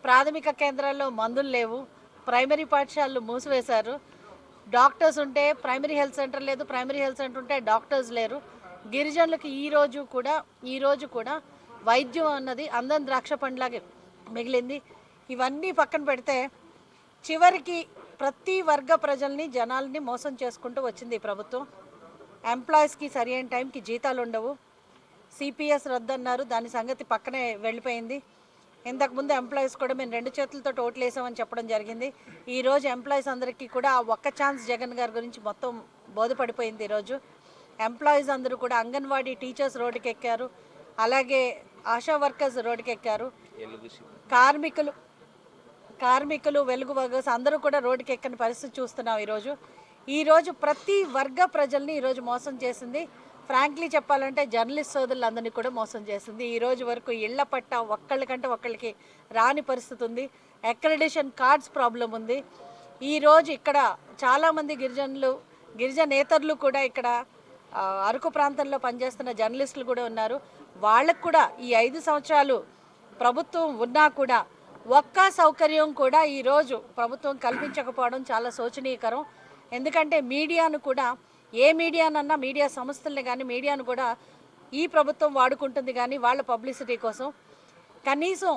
ప్రాథమిక కేంద్రాల్లో మందులు లేవు, ప్రైమరీ పాఠశాలలు మూసివేశారు, డాక్టర్స్ ఉంటే ప్రైమరీ హెల్త్ సెంటర్ లేదు, ప్రైమరీ హెల్త్ సెంటర్ ఉంటే డాక్టర్స్ లేరు. గిరిజనులకు ఈరోజు కూడా వైద్యం అన్నది అందం ద్రాక్ష పండ్లాగే మిగిలింది. ఇవన్నీ పక్కన పెడితే చివరికి ప్రతి వర్గ ప్రజల్ని జనాల్ని మోసం చేసుకుంటూ వచ్చింది ఈ ప్రభుత్వం. ఎంప్లాయీస్కి సరి అయిన టైంకి జీతాలు ఉండవు, సిపిఎస్ రద్దన్నారు, దాని సంగతి పక్కనే వెళ్ళిపోయింది. ఇంతకుముందు ఎంప్లాయీస్ కూడా మేము 2 చేతులతో ఓట్లు వేసామని చెప్పడం జరిగింది. ఈరోజు ఎంప్లాయీస్ అందరికీ కూడా ఆ ఒక్క ఛాన్స్ జగన్ గారి గురించి మొత్తం బోధపడిపోయింది. ఈరోజు ఎంప్లాయీస్ అందరూ కూడా అంగన్వాడీ టీచర్స్ రోడ్డుకి ఎక్కారు, అలాగే ఆశా వర్కర్స్ రోడ్డుకి ఎక్కారు, కార్మికులు వెలుగు వర్కర్స్ అందరూ కూడా రోడ్డుకి ఎక్కని పరిస్థితి చూస్తున్నాం. ఈరోజు ప్రతి వర్గ ప్రజల్ని ఈరోజు మోసం చేసింది. ఫ్రాంక్లీ చెప్పాలంటే జర్నలిస్ట్ సోదరులందరినీ కూడా మోసం చేస్తుంది. ఈ రోజు వరకు ఇళ్ల పట్ట ఒక్కళ్ళకంటే ఒక్కళ్ళకి రాని పరిస్థితి ఉంది. అక్రెడిషన్ కార్డ్స్ ప్రాబ్లం ఉంది. ఈరోజు ఇక్కడ చాలామంది గిరిజనేతరులు కూడా ఇక్కడ అరకు ప్రాంతంలో పనిచేస్తున్న జర్నలిస్టులు కూడా ఉన్నారు. వాళ్ళకు కూడా ఈ 5 సంవత్సరాలు ప్రభుత్వం ఉన్నా కూడా ఒక్క సౌకర్యం కూడా ఈరోజు ప్రభుత్వం కల్పించకపోవడం చాలా శోచనీయకరం. ఎందుకంటే మీడియాను కూడా ఏ మీడియానన్నా మీడియా సంస్థల్ని కానీ మీడియాను కూడా ఈ ప్రభుత్వం వాడుకుంటుంది కానీ వాళ్ళ పబ్లిసిటీ కోసం. కనీసం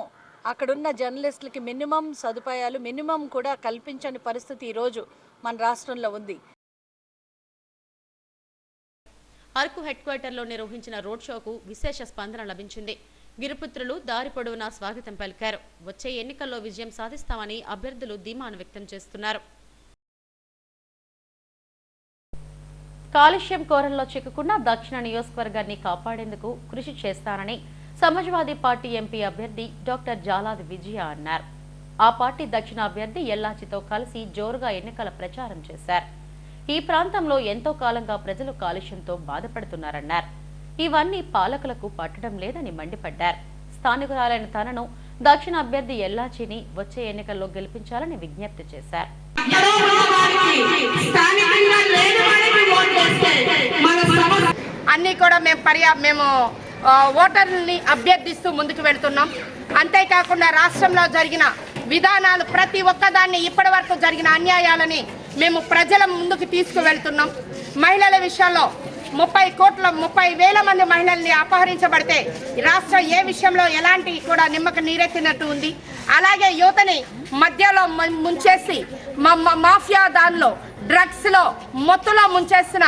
అక్కడున్న జర్నలిస్టులకి మినిమం సదుపాయాలు మినిమం కూడా కల్పించని పరిస్థితి ఈరోజు మన రాష్ట్రంలో ఉంది. అరకు హెడ్ క్వార్టర్లో నిర్వహించిన రోడ్ షోకు విశేష స్పందన లభించింది. గిరిపుత్రులు దారి పొడవునా స్వాగతం పలికారు. వచ్చే ఎన్నికల్లో విజయం సాధిస్తామని అభ్యర్థులు ధీమాను వ్యక్తం చేస్తున్నారు. కాలుష్యం కోరల్లో చిక్కుకున్న దక్షిణ నియోజకవర్గాన్ని కాపాడేందుకు కృషి చేస్తానని సమాజ్వాదీ పార్టీ ఎంపీ అభ్యర్థి డాక్టర్ జాలాది విజయ అన్నారు. ఆ పార్టీ దక్షిణ అభ్యర్థి ఎల్లాచితో కలిసి జోరుగా ఎన్నికల ప్రచారం చేశారు. ఈ ప్రాంతంలో ఎంతో కాలంగా ప్రజలు కాలుష్యంతో బాధపడుతున్నారన్నారు. ఇవన్నీ పాలకులకు పట్టడం లేదని మండిపడ్డారు. స్థానికురాలైన తనను దక్షిణ అభ్యర్థి ఎల్లాచిని వచ్చే ఎన్నికల్లో గెలిపించాలని విజ్ఞప్తి చేశారు. అన్నీ కూడా మేము ఓటర్లని అభ్యర్థిస్తూ ముందుకు వెళ్తున్నాం. అంతేకాకుండా రాష్ట్రంలో జరిగిన విధానాలు ప్రతి ఒక్కదాన్ని ఇప్పటి వరకు జరిగిన అన్యాయాలని మేము ప్రజల ముందుకు తీసుకువెళ్తున్నాం. మహిళల విషయంలో 30,000 మంది మహిళల్ని అపహరించబడితే రాష్ట్రం ఏ విషయంలో ఎలాంటి కూడా నిమ్మక నీరెత్తినట్టు ఉంది. అలాగే యువతని మధ్యలో ముంచేసి మాఫియా దానిలో డ్రగ్స్లో మొత్తులో ముంచేస్తున్న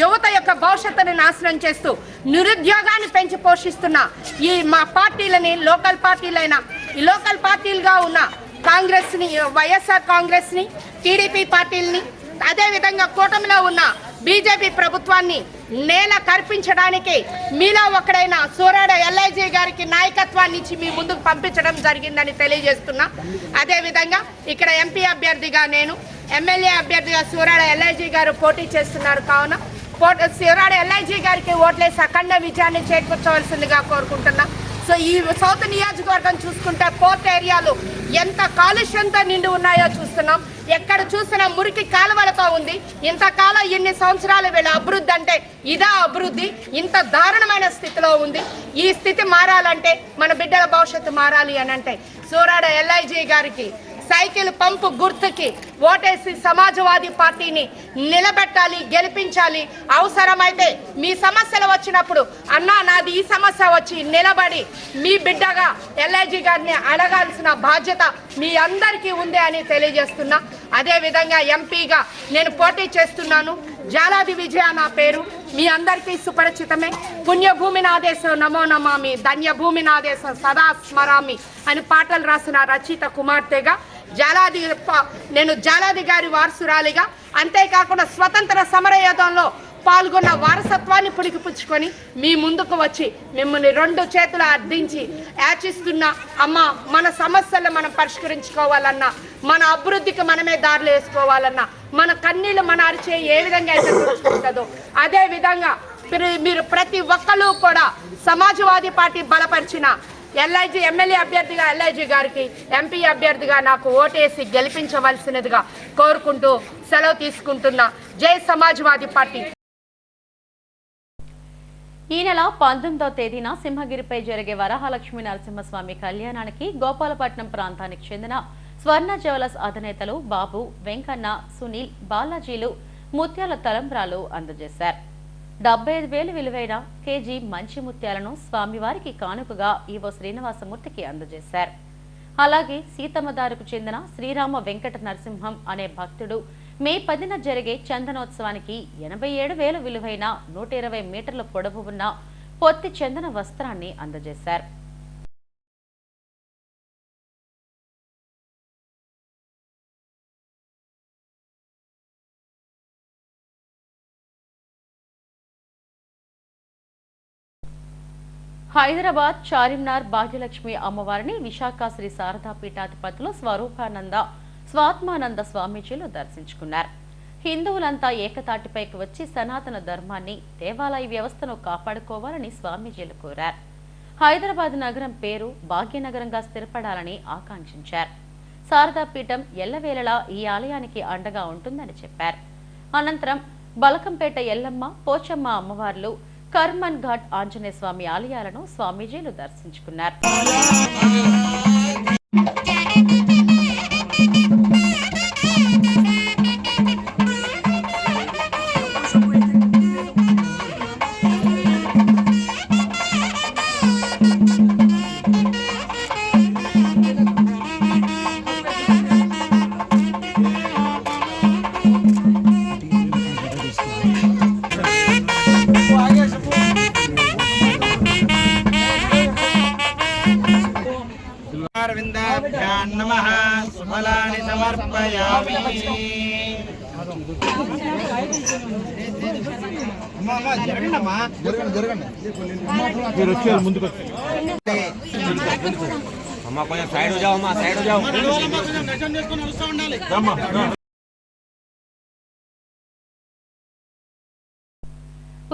యువత యొక్క భవిష్యత్తుని నాశనం చేస్తూ నిరుద్యోగాన్ని పెంచి పోషిస్తున్న ఈ మా పార్టీలని లోకల్ పార్టీలుగా ఉన్న కాంగ్రెస్ని, వైఎస్ఆర్ కాంగ్రెస్ని, టీడీపీ పార్టీలని, అదేవిధంగా కూటమిలో ఉన్న బీజేపీ ప్రభుత్వాన్ని నేల కల్పించడానికి మీలో ఒకడైన సూరాడ ఎల్ఐజీ గారికి నాయకత్వాన్ని ఇచ్చి మీ ముందుకు పంపించడం జరిగిందని తెలియజేస్తున్నా. అదేవిధంగా ఇక్కడ ఎంపీ అభ్యర్థిగా నేను, ఎమ్మెల్యే అభ్యర్థిగా సూరాడ ఎల్ఐజీ గారు పోటీ చేస్తున్నారు. కావున సూరాడ ఎల్ఐజీ గారికి ఓట్లేసి అఖండ విజయాన్ని చేకూర్చవలసిందిగా కోరుకుంటున్నా. సో ఈ సౌత్ నియోజకవర్గం చూసుకుంటే పోర్ట్ ఏరియాలు ఎంత కాలుష్యంతో నిండి ఉన్నాయో చూస్తున్నాం. ఎక్కడ చూసినా మురికి కాలువలతో ఉంది. ఇంతకాలం ఇన్ని సంవత్సరాలు వీళ్ళ అభివృద్ధి అంటే ఇదా అభివృద్ధి? ఇంత దారుణమైన స్థితిలో ఉంది. ఈ స్థితి మారాలంటే మన బిడ్డల భవిష్యత్తు మారాలి అని అంటే సూరాడ ఎల్ఐజీ గారికి సైకిల్ పంపు గుర్తుకి ఓటేసి సమాజ్వాదీ పార్టీని నిలబెట్టాలి, గెలిపించాలి. అవసరమైతే మీ సమస్యలు వచ్చినప్పుడు అన్నా నాది ఈ సమస్య వచ్చి నిలబడి మీ బిడ్డగా ఎల్ఐజీ గారిని అడగాల్సిన బాధ్యత మీ అందరికీ ఉంది అని తెలియజేస్తున్నా. అదేవిధంగా ఎంపీగా నేను పోటీ చేస్తున్నాను. జాలాది విజయ నా పేరు, మీ అందరికీ సుపరిచితమే. పుణ్యభూమి నాదేశం నమో నమామి, ధన్యభూమి నాదేశం సదా స్మరామి అని పాటలు రాసిన రచయిత కుమార్తెగా నేను జాలాది గారి వారసురాలిగా, అంతేకాకుండా స్వతంత్ర సమరయోధంలో పాల్గొన్న వారసత్వాన్ని పుడికిపుచ్చుకొని మీ ముందుకు వచ్చి మిమ్మల్ని 2 చేతులు అర్థించి యాచిస్తున్నా. అమ్మ, మన సమస్యలను మనం పరిష్కరించుకోవాలన్నా, మన అభివృద్ధికి మనమే దారులు వేసుకోవాలన్నా, మన కన్నీళ్లు మన అరిచే ఏ విధంగా అయితే చూసుకుంటుందో అదే విధంగా మీరు ప్రతి ఒక్కరు కూడా సమాజ్వాదీ పార్టీ బలపరిచిన ఎల్ఐజీ ఎమ్మెల్యే అభ్యర్థిగా ఎల్ఐజీ గారికి, ఎంపీ అభ్యర్థిగా నాకు ఓటేసి గెలిపించవలసినదిగా కోరుకుంటూ సెలవు తీసుకుంటున్నా. జై సమాజ్వాదీ పార్టీ. ఈ నెల 19వ తేదీన సింహగిరిపై జరిగే వరహాలక్ష్మి నరసింహస్వామి కళ్యాణానికి గోపాలపట్నం ప్రాంతానికి చెందిన స్వర్ణ జ్యువెలర్స్ అధినేతలు బాబు, వెంకన్న, సునీల్, బాలాజీలు ముత్యాల తలంబ్రాలు అందజేశారు. 75,000 విలువైన కేజీ మంచి ముత్యాలను స్వామివారికి కానుకగా ఈవో శ్రీనివాసమూర్తికి అందజేశారు. అలాగే సీతమ్మదారుకు చెందిన శ్రీరామ వెంకట నరసింహం అనే భక్తుడు మే 10న జరిగే చందనోత్సవానికి 87,000 విలువైన 120 మీటర్ల పొడవు ఉన్న పొత్తి చందన వస్త్రాన్ని అందజేశారు. హైదరాబాద్ చార్మినార్ భాగ్యలక్ష్మి అమ్మవారిని విశాఖ శ్రీ శారదా పీఠాధిపతులు స్వరూపానంద స్వాత్మానంద స్వామీజీలు దర్శించుకున్నారు. హిందువులంతా ఏకతాటిపైకి వచ్చి సనాతన ధర్మాన్ని, దేవాలయ వ్యవస్థను కాపాడుకోవాలని స్వామీజీలు కోరారు. హైదరాబాద్ నగరం పేరు భాగ్యనగరంగా స్థిరపడాలని ఆకాంక్షించారు. శారదాపీఠం ఎల్లవేళలా ఈ ఆలయానికి అండగా ఉంటుందని చెప్పారు. అనంతరం బలకంపేట ఎల్లమ్మ, పోచమ్మ అమ్మవార్లు, కర్మన్ ఘాట్ ఆంజనేయ స్వామి ఆలయాలను స్వామీజీలు దర్శించుకున్నారు.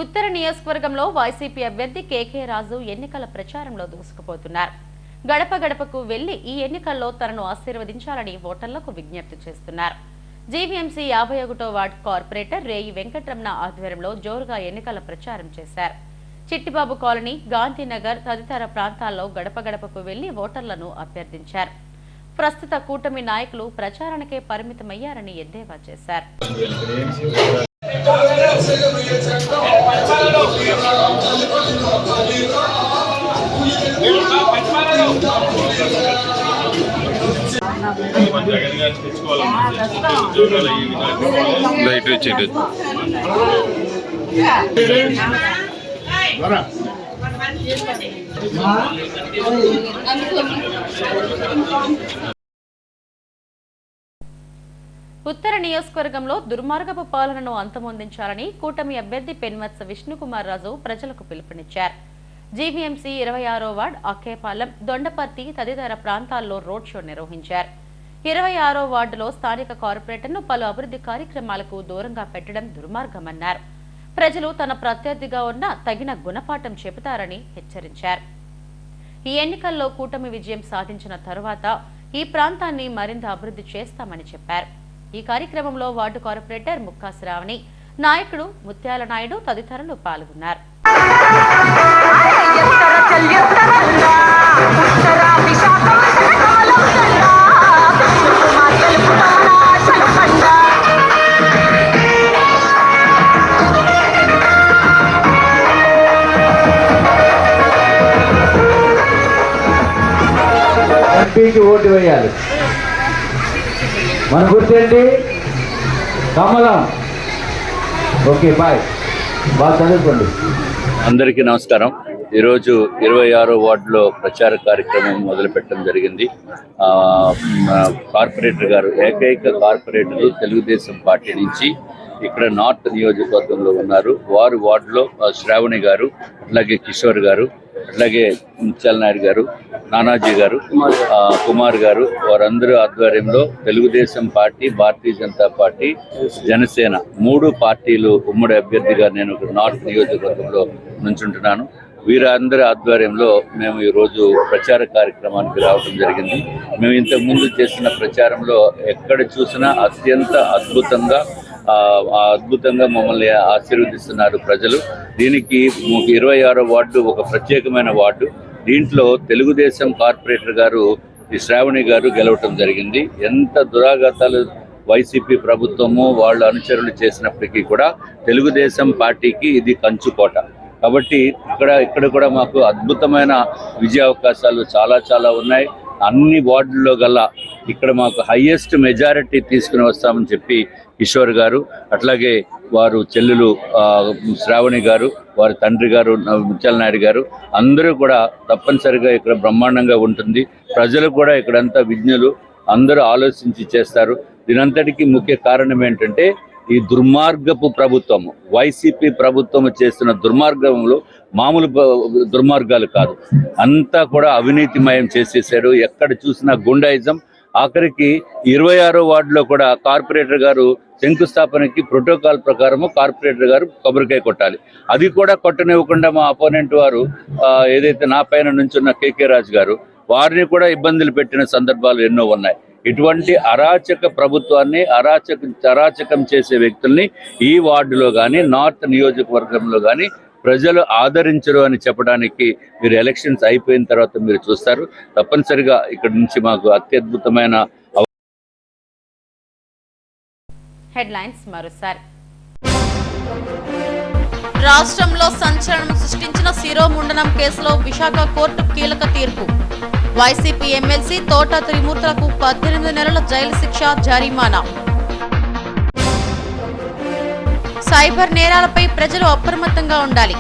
ఉత్తర నియోజకవర్గంలో వైసీపీ అభ్యర్థి కేకే రాజు ఎన్నికల ప్రచారంలో దూసుకుపోతున్నారు. గడప గడపకు వెళ్లి ఈ ఎన్నికల్లో తనను ఆశీర్వదించాలని ఓటర్లకు విజ్ఞప్తి చేస్తున్నారు. జీవీఎంసీ 51వ వార్డు కార్పొరేటర్ రేయి వెంకటరమణ ఆధ్వర్యంలో జోరుగా ఎన్నికల ప్రచారం చేశారు. చిట్టిబాబు కాలనీ, గాంధీనగర్ తదితర ప్రాంతాల్లో గడప గడపకు వెళ్లి ఓటర్లను అభ్యర్థించారు. ప్రస్తుత కూటమి నాయకులు ప్రచారానికే పరిమితమయ్యారని ఎద్దేవా చేశారు. ఉత్తర నియోజకవర్గంలో దుర్మార్గపు పాలనను అంతమొందించాలని కూటమి అభ్యర్థి పెన్వత్స విష్ణుకుమార్ రాజు ప్రజలకు పిలుపునిచ్చారు. జీవీఎంసీ 26వ వార్డు అక్కేపాలెం, దొండపర్తి తదితర ప్రాంతాల్లో రోడ్ షో నిర్వహించారు. 26వ వార్డులో స్థానిక కార్పొరేటర్ను పలు అభివృద్ధి కార్యక్రమాలకు దూరంగా పెట్టడం దుర్మార్గమన్నారు. ప్రజలు తన ప్రత్యర్థిగా ఉన్న తగిన గుణపాఠం చెబుతారని హెచ్చరించారు. ఈ ఎన్నికల్లో కూటమి విజయం సాధించిన తరువాత ఈ ప్రాంతాన్ని మరింత అభివృద్ధి చేస్తామని చెప్పారు. ఈ కార్యక్రమంలో వార్డు కార్పొరేటర్ ముక్కా శ్రావణి, నాయకుడు ముత్యాల నాయుడు తదితరులు పాల్గొన్నారు. ఎంపీకి ఓటు వేయాలి. మన గుర్తేంటి? కమలం. Okay, bye. బాగా చదువుకోండి. అందరికీ నమస్కారం. ఈరోజు 26వ వార్డులో ప్రచార కార్యక్రమం మొదలుపెట్టడం జరిగింది. కార్పొరేటర్ గారు, ఏకైక కార్పొరేటర్ తెలుగుదేశం పార్టీ నుంచి ఇక్కడ నార్త్ నియోజకవర్గంలో ఉన్నారు. వారు వార్డులో శ్రావణి గారు, అట్లాగే కిషోర్ గారు, అట్లాగే ముత్యాల నాయుడు గారు, నానాజీ గారు, కుమార్ గారు, వారందరూ ఆధ్వర్యంలో తెలుగుదేశం పార్టీ, భారతీయ జనతా పార్టీ, జనసేన 3 పార్టీలు ఉమ్మడి అభ్యర్థిగా నేను నార్త్ నియోజకవర్గంలో నుంచుంటున్నాను. వీరందరి ఆధ్వర్యంలో మేము ఈరోజు ప్రచార కార్యక్రమానికి రావడం జరిగింది. మేము ఇంతకుముందు చేసిన ప్రచారంలో ఎక్కడ చూసినా అత్యంత అద్భుతంగా మమ్మల్ని ఆశీర్వదిస్తున్నారు ప్రజలు. దీనికి 26వ వార్డు ఒక ప్రత్యేకమైన వార్డు. దీంట్లో తెలుగుదేశం కార్పొరేటర్ గారు ఈ శ్రావణి గారు గెలవటం జరిగింది. ఎంత దురాఘాతాలు వైసీపీ ప్రభుత్వము వాళ్ళ అనుచరులు చేసినప్పటికీ కూడా తెలుగుదేశం పార్టీకి ఇది కంచుకోట. కాబట్టి ఇక్కడ కూడా మాకు అద్భుతమైన విజయ అవకాశాలు చాలా ఉన్నాయి. అన్ని వార్డుల్లో గల ఇక్కడ మాకు హైయెస్ట్ మెజారిటీ తీసుకుని వస్తామని చెప్పి కిషోర్ గారు, అట్లాగే వారు చెల్లెలు శ్రావణి గారు, వారి తండ్రి గారు ముత్యాల నాయుడు గారు అందరూ కూడా తప్పనిసరిగా ఇక్కడ బ్రహ్మాండంగా ఉంటుంది. ప్రజలు కూడా ఇక్కడంతా విజ్ఞులు, అందరూ ఆలోచించి చేస్తారు. దీనంతటికీ ముఖ్య కారణం ఏంటంటే ఈ దుర్మార్గపు ప్రభుత్వము, వైసీపీ ప్రభుత్వము చేస్తున్న దుర్మార్గంలో మామూలు దుర్మార్గాలు కాదు, అంతా కూడా అవినీతిమయం చేసేసారు. ఎక్కడ చూసినా గుండాయిజం, ఆఖరికి 26వ వార్డులో కూడా కార్పొరేటర్ గారు శంకుస్థాపనకి ప్రోటోకాల్ ప్రకారము కార్పొరేటర్ గారు కొబ్బరికాయ కొట్టాలి. అది కూడా కొట్టనివ్వకుండా మా అపోనెంట్ వారు ఏదైతే నా పైన నుంచున్న కేకే రాజు గారు వారిని కూడా ఇబ్బందులు పెట్టిన సందర్భాలు ఎన్నో ఉన్నాయి. ఇటువంటి అరాచక ప్రభుత్వాన్ని అరాచకం చేసే వ్యక్తుల్ని ఈ వార్డులో కానీ నార్త్ నియోజకవర్గంలో కానీ ప్రజలు ఆదరించరు అని చెప్పడానికి మీరు ఎలక్షన్స్ అయిపోయిన తర్వాత మీరు చూస్తారు. తప్పనిసరిగా ఇక్కడ నుంచి మాకు అత్యద్భుతమైన హెడ్లైన్స్ మరోసారి. రాష్ట్రంలో సంచలనం సృష్టించిన శిరోముండనం కేసులో విశాఖ కోర్టు కీలక తీర్పు. వైసీపీ ఎమ్మెల్సీ తోట త్రిమూర్తులకు 18 నెలల జైలు శిక్ష, జరిమానా. సైబర్ నేరాలపై ప్రజలు అప్రమత్తంగా ఉండాలి.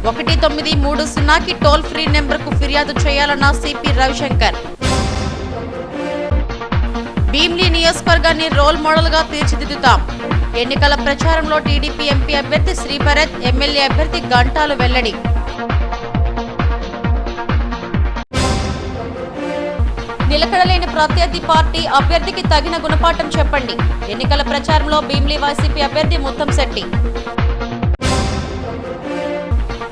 1930కి టోల్ ఫ్రీ నెంబర్కు ఫిర్యాదు చేయాలన్న సిపి రవిశంకర్. భీమ్లీ నియోజకవర్గాన్ని రోల్ మోడల్ గా తీర్చిదిద్దుతాం. ఎన్నికల ప్రచారంలో టీడీపీ ఎంపీ అభ్యర్థి శ్రీభరత్, ఎమ్మెల్యే అభ్యర్థి గంటాలు వెల్లడి. నిలకడలేని ప్రత్యర్థి పార్టీ అభ్యర్థికి తగిన గుణపాఠం చెప్పండి. ఎన్నికల ప్రచారంలో భీమ్లీ వైసీపీ అభ్యర్థి ముత్తంశెట్టి.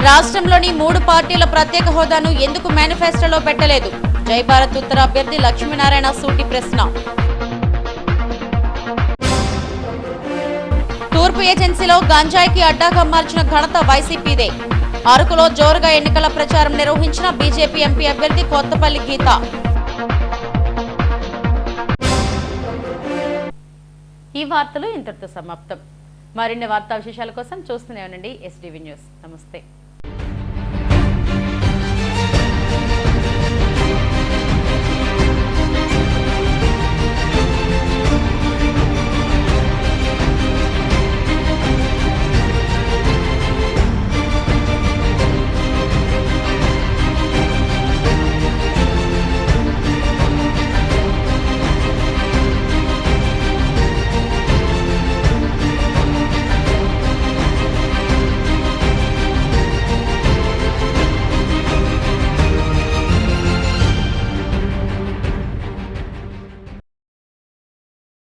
రాష్ట్రంలోని 3 పార్టీల ప్రత్యేక హోదాను ఎందుకు మేనిఫెస్టోలో పెట్టలేదు? జై భారత్ ఉత్తర అభ్యర్థి లక్ష్మీనారాయణ సూటి ప్రశ్న. తూర్పు ఏజెన్సీలో గంజాయికి అడ్డాగా మార్చిన ఘనత వైసీపీదే. అరకులో జోరుగా ఎన్నికల ప్రచారం నిర్వహించిన బీజేపీ ఎంపీ అభ్యర్థి కొత్తపల్లి గీత. ఈ వార్తలు ఇంతటితో సమాప్తం. మరిన్ని వార్తా విశేషాల కోసం చూస్తూనే ఉండండి SDV న్యూస్. నమస్తే.